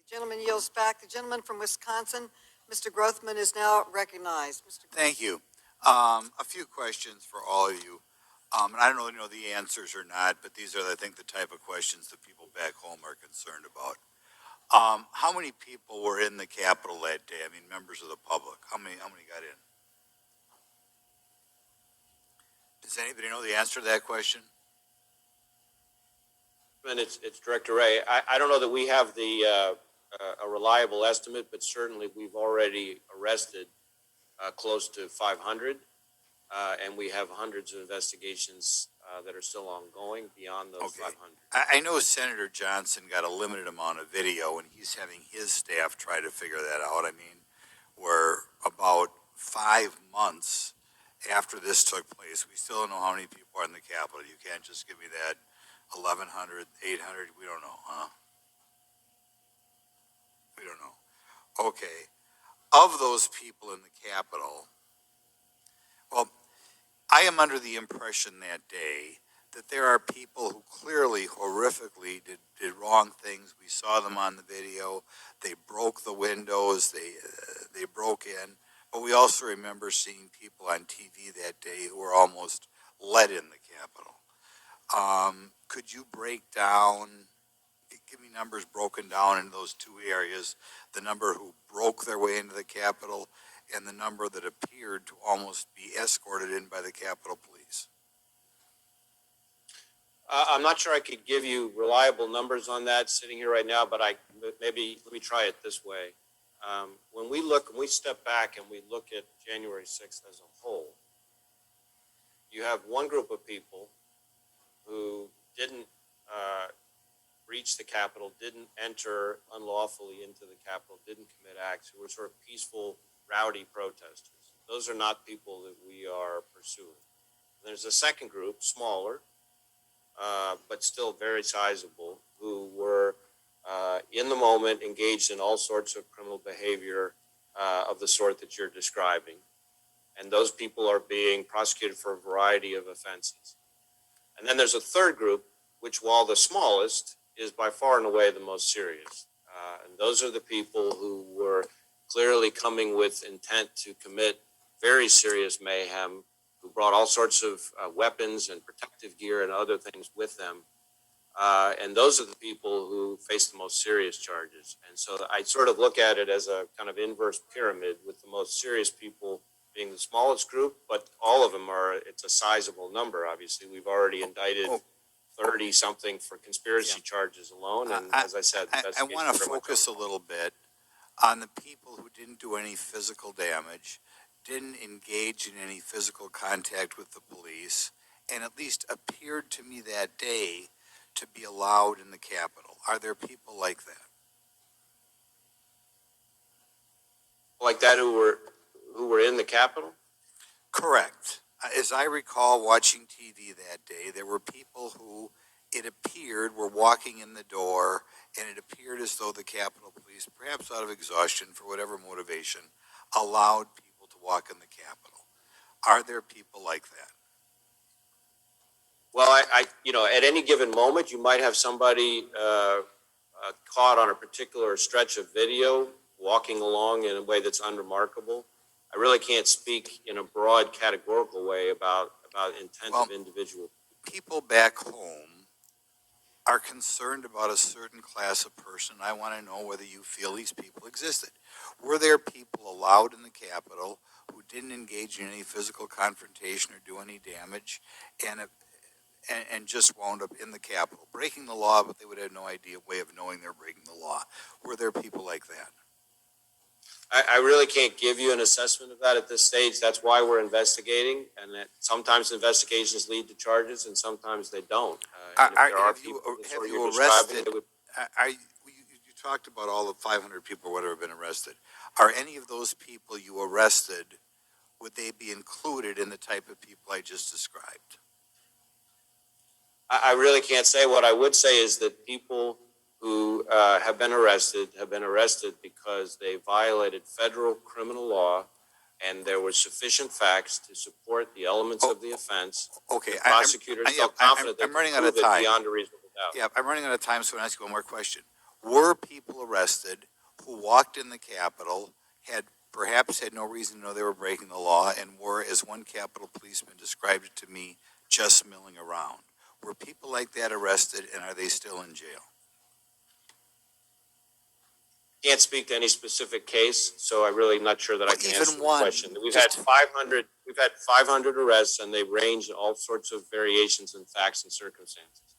Gentleman yields back. The gentleman from Wisconsin, Mr. Grothman, is now recognized. Thank you. A few questions for all of you. And I don't really know the answers or not, but these are, I think, the type of questions that people back home are concerned about. How many people were in the Capitol that day? I mean, members of the public. How many got in? Does anybody know the answer to that question? And it's Director Wray. I don't know that we have a reliable estimate, but certainly we've already arrested close to 500, and we have hundreds of investigations that are still ongoing beyond those 500. I know Senator Johnson got a limited amount of video, and he's having his staff try to figure that out. I mean, we're about 5 months after this took place. We still don't know how many people are in the Capitol. You can't just give me that 1,100, 800. We don't know, huh? We don't know. Okay. Of those people in the Capitol, well, I am under the impression that day that there are people who clearly, horrifically did wrong things. We saw them on the video. They broke the windows. They broke in. But we also remember seeing people on TV that day who were almost let in the Capitol. Could you break down, give me numbers broken down in those two areas, the number who broke their way into the Capitol and the number that appeared to almost be escorted in by the Capitol Police? I'm not sure I could give you reliable numbers on that sitting here right now, but maybe let me try it this way. When we step back and we look at January 6th as a whole, you have one group of people who didn't reach the Capitol, didn't enter unlawfully into the Capitol, didn't commit acts, who were sort of peaceful, rowdy protesters. Those are not people that we are pursuing. There's a second group, smaller, but still very sizable, who were in the moment engaged in all sorts of criminal behavior of the sort that you're describing. And those people are being prosecuted for a variety of offenses. And then there's a third group, which, while the smallest, is by far and away the most serious. And those are the people who were clearly coming with intent to commit very serious mayhem, who brought all sorts of weapons and protective gear and other things with them. And those are the people who face the most serious charges. And so I sort of look at it as a kind of inverse pyramid, with the most serious people being the smallest group, but all of them it's a sizable number. Obviously, we've already indicted 30 something for conspiracy charges alone. And as I said, I want to focus a little bit on the people who didn't do any physical damage, didn't engage in any physical contact with the police, and at least appeared to me that day to be allowed in the Capitol. Are there people like that? Like that who were in the Capitol? Correct. As I recall watching TV that day, there were people who, it appeared, were walking in the door, and it appeared as though the Capitol Police, perhaps out of exhaustion for whatever motivation, allowed people to walk in the Capitol. Are there people like that? Well, at any given moment, you might have somebody caught on a particular stretch of video walking along in a way that's unremarkable. I really can't speak in a broad categorical way about intent of individual people back home are concerned about a certain class of person. I want to know whether you feel these people existed. Were there people allowed in the Capitol who didn't engage in any physical confrontation or do any damage, and just wound up in the Capitol, breaking the law, but they would have no way of knowing they're breaking the law? Were there people like that? I really can't give you an assessment of that at this stage. That's why we're investigating, and that sometimes investigations lead to charges, and sometimes they don't. Have you arrested? You talked about all the 500 people or whatever have been arrested. Are any of those people you arrested, would they be included in the type of people I just described? I really can't say. What I would say is that people who have been arrested because they violated federal criminal law, and there were sufficient facts to support the elements of the offense. Okay, the prosecutors felt confident I'm running out of time. beyond a reasonable doubt. Yeah, I'm running out of time, so I'm going to ask you one more question. were people arrested who walked in the Capitol, perhaps had no reason to know they were breaking the law, and were, as one Capitol policeman described it to me, just milling around. Were people like that arrested, and are they still in jail? Can't speak to any specific case, so I'm really not sure that I Well, can even answer the one, question. We've just- had 500 arrests, and they range in all sorts of variations in facts and circumstances.